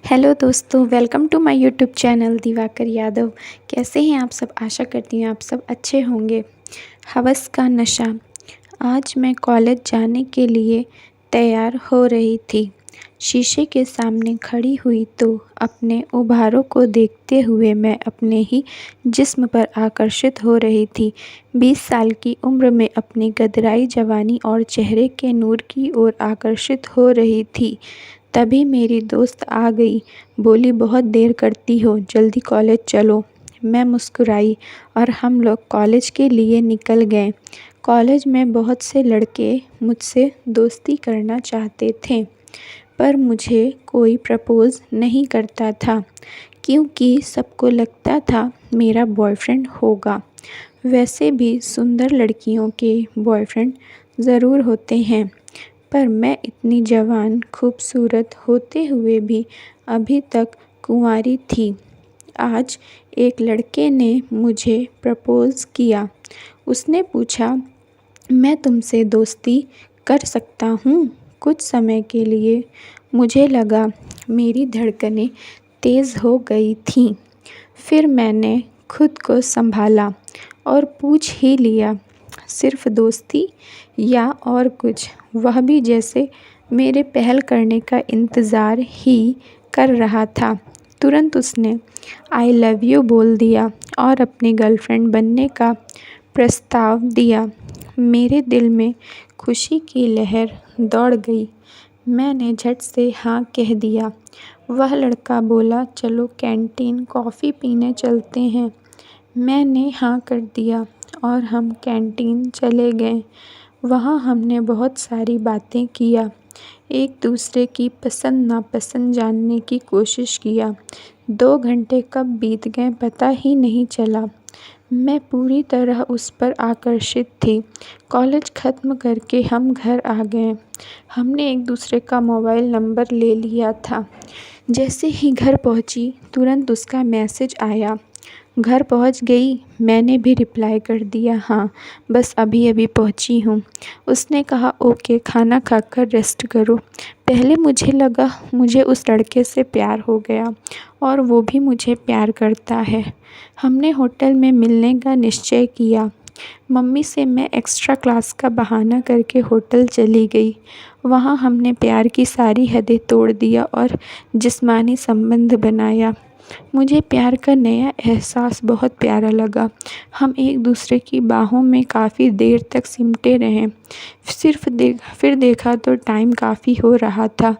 Hello दोस्तों, welcome to my YouTube channel Diwakar Yadav. कैसे हैं आप सब? आशा करती हूँ आप सब अच्छे होंगे। हवस का नशा। आज मैं कॉलेज जाने के लिए तैयार हो रही थी। शीशे के सामने खड़ी हुई तो अपने उभारों को देखते हुए मैं अपने ही जिस्म पर आकर्षित हो रही थी। 20 साल की उम्र में अपनी गदराई जवानी और चेहरे के नूर की ओर आकर्षित हो रही थी। तभी मेरी दोस्त आ गई। बोली, बहुत देर करती हो, जल्दी कॉलेज चलो। मैं मुस्कुराई और हम लोग कॉलेज के लिए निकल गए। कॉलेज में बहुत से लड़के मुझसे दोस्ती करना चाहते थे, पर मुझे कोई प्रपोज़ नहीं करता था, क्योंकि सबको लगता था मेरा बॉयफ्रेंड होगा। वैसे भी सुंदर लड़कियों के बॉयफ्रेंड ज़रूर होते हैं, पर मैं इतनी जवान खूबसूरत होते हुए भी अभी तक कुंवारी थी। आज एक लड़के ने मुझे प्रपोज़ किया। उसने पूछा, मैं तुमसे दोस्ती कर सकता हूँ? कुछ समय के लिए मुझे लगा मेरी धड़कनें तेज़ हो गई थीं। फिर मैंने खुद को संभाला और पूछ ही लिया, सिर्फ़ दोस्ती या और कुछ? वह भी जैसे मेरे पहल करने का इंतज़ार ही कर रहा था। तुरंत उसने आई लव यू बोल दिया और अपनी गर्लफ्रेंड बनने का प्रस्ताव दिया। मेरे दिल में खुशी की लहर दौड़ गई। मैंने झट से हाँ कह दिया। वह लड़का बोला, चलो कैंटीन कॉफ़ी पीने चलते हैं। मैंने हाँ कर दिया और हम कैंटीन चले गए। वहाँ हमने बहुत सारी बातें किया, एक दूसरे की पसंद नापसंद जानने की कोशिश किया। 2 घंटे कब बीत गए पता ही नहीं चला। मैं पूरी तरह उस पर आकर्षित थी। कॉलेज ख़त्म करके हम घर आ गए। हमने एक दूसरे का मोबाइल नंबर ले लिया था। जैसे ही घर पहुंची, तुरंत उसका मैसेज आया, घर पहुंच गई? मैंने भी रिप्लाई कर दिया, हाँ, बस अभी अभी पहुंची हूँ। उसने कहा, ओके, खाना खाकर रेस्ट करो। पहले मुझे लगा मुझे उस लड़के से प्यार हो गया और वो भी मुझे प्यार करता है। हमने होटल में मिलने का निश्चय किया। मम्मी से मैं एक्स्ट्रा क्लास का बहाना करके होटल चली गई। वहाँ हमने प्यार की सारी हदें तोड़ दिया और जिस्मानी संबंध बनाया। मुझे प्यार का नया एहसास बहुत प्यारा लगा। हम एक दूसरे की बाहों में काफ़ी देर तक सिमटे रहे। फिर देखा तो टाइम काफ़ी हो रहा था।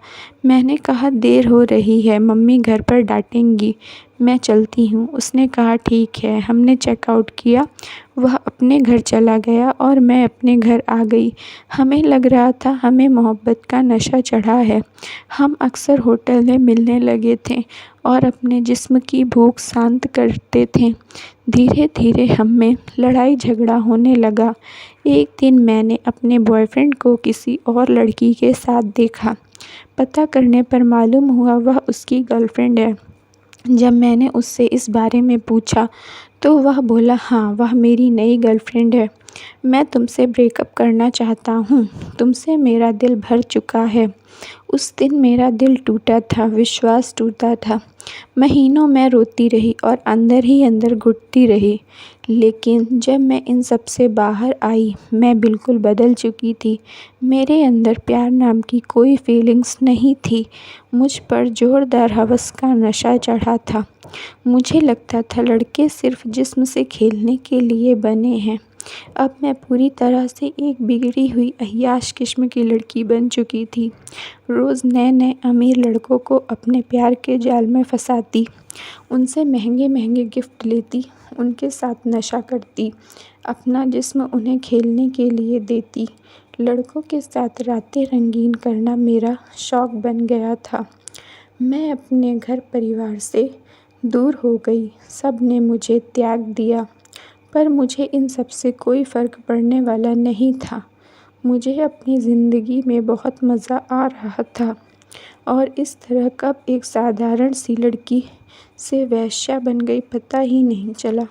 मैंने कहा, देर हो रही है, मम्मी घर पर डांटेंगी, मैं चलती हूँ। उसने कहा, ठीक है। हमने चेकआउट किया। वह अपने घर चला गया और मैं अपने घर आ गई। हमें लग रहा था हमें मोहब्बत का नशा चढ़ा है। हम अक्सर होटल में मिलने लगे थे और अपने जिस्म की भूख शांत करते थे। धीरे धीरे हम में लड़ाई झगड़ा होने लगा। एक दिन मैंने अपने बॉयफ्रेंड को किसी और लड़की के साथ देखा। पता करने पर मालूम हुआ वह उसकी गर्लफ्रेंड है। जब मैंने उससे इस बारे में पूछा तो वह बोला, हाँ, वह मेरी नई गर्लफ्रेंड है। मैं तुमसे ब्रेकअप करना चाहता हूँ। तुमसे मेरा दिल भर चुका है। उस दिन मेरा दिल टूटा था, विश्वास टूटा था। महीनों मैं रोती रही और अंदर ही अंदर घुटती रही। लेकिन जब मैं इन सब से बाहर आई, मैं बिल्कुल बदल चुकी थी। मेरे अंदर प्यार नाम की कोई फीलिंग्स नहीं थी। मुझ पर ज़ोरदार हवस का नशा चढ़ा था। मुझे लगता था लड़के सिर्फ़ जिस्म से खेलने के लिए बने हैं। अब मैं पूरी तरह से एक बिगड़ी हुई अय्याश किस्म की लड़की बन चुकी थी। रोज़ नए नए अमीर लड़कों को अपने प्यार के जाल में फंसाती, उनसे महंगे महंगे गिफ्ट लेती, उनके साथ नशा करती, अपना जिस्म उन्हें खेलने के लिए देती। लड़कों के साथ रातें रंगीन करना मेरा शौक़ बन गया था। मैं अपने घर परिवार से दूर हो गई। सब ने मुझे त्याग दिया, पर मुझे इन सब से कोई फ़र्क पड़ने वाला नहीं था। मुझे अपनी ज़िंदगी में बहुत मज़ा आ रहा था और इस तरह कब एक साधारण सी लड़की से वेश्या बन गई पता ही नहीं चला।